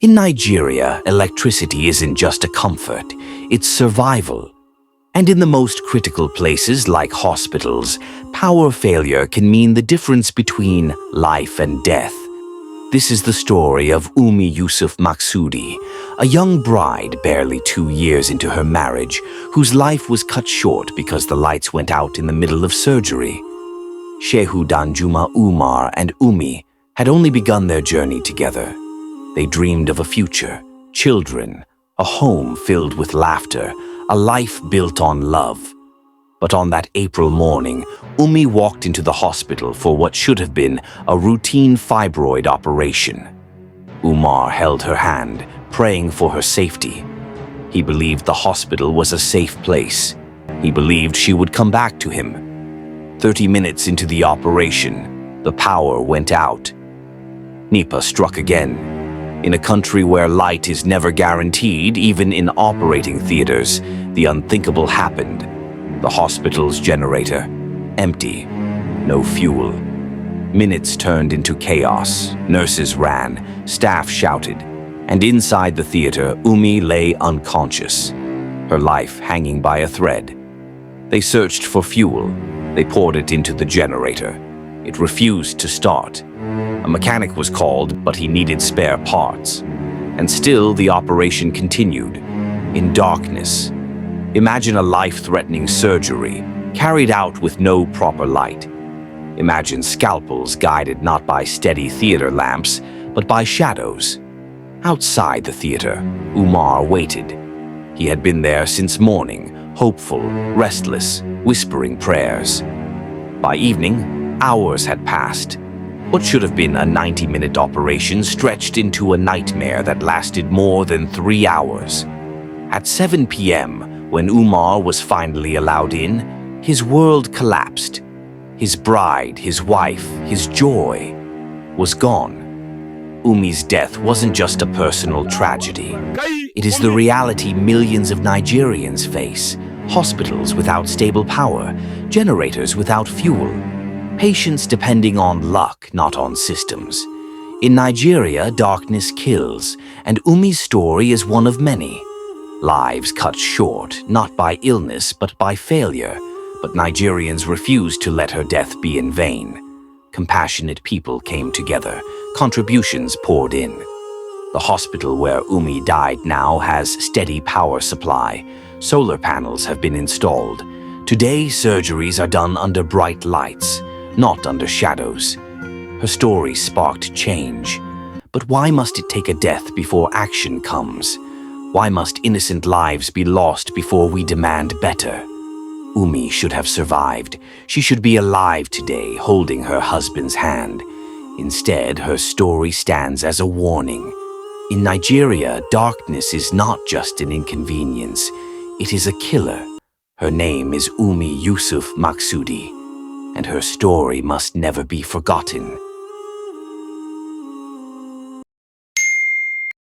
In Nigeria, electricity isn't just a comfort, it's survival. And in the most critical places like hospitals, power failure can mean the difference between life and death. This is the story of Ummi Yusuf Maksudi, a young bride barely 2 years into her marriage, whose life was cut short because the lights went out in the middle of surgery. Shehu Danjuma Umar and Ummi had only begun their journey together. They dreamed of a future, children, a home filled with laughter, a life built on love. But on that April morning, Ummi walked into the hospital for what should have been a routine fibroid operation. Umar held her hand, praying for her safety. He believed the hospital was a safe place. He believed she would come back to him. 30 minutes into the operation, the power went out. Nipa struck again. In a country where light is never guaranteed, even in operating theaters, the unthinkable happened. The hospital's generator, empty, no fuel. Minutes turned into chaos. Nurses ran, staff shouted, and inside the theater, Ummi lay unconscious, her life hanging by a thread. They searched for fuel. They poured it into the generator. It refused to start. A mechanic was called, but he needed spare parts. And still the operation continued, in darkness. Imagine a life-threatening surgery, carried out with no proper light. Imagine scalpels guided not by steady theater lamps, but by shadows. Outside the theater, Umar waited. He had been there since morning, hopeful, restless, whispering prayers. By evening, hours had passed. What should have been a 90-minute operation stretched into a nightmare that lasted more than 3 hours. At 7 p.m., when Umar was finally allowed in, his world collapsed. His bride, his wife, his joy was gone. Ummi's death wasn't just a personal tragedy. It is the reality millions of Nigerians face. Hospitals without stable power, generators without fuel, patients depending on luck, not on systems. In Nigeria, darkness kills, and Ummi's story is one of many. Lives cut short, not by illness, but by failure. But Nigerians refused to let her death be in vain. Compassionate people came together. Contributions poured in. The hospital where Ummi died now has steady power supply. Solar panels have been installed. Today, surgeries are done under bright lights, not under shadows. Her story sparked change. But why must it take a death before action comes? Why must innocent lives be lost before we demand better? Ummi should have survived. She should be alive today, holding her husband's hand. Instead, her story stands as a warning. In Nigeria, darkness is not just an inconvenience. It is a killer. Her name is Ummi Yusuf Maksudi, and her story must never be forgotten.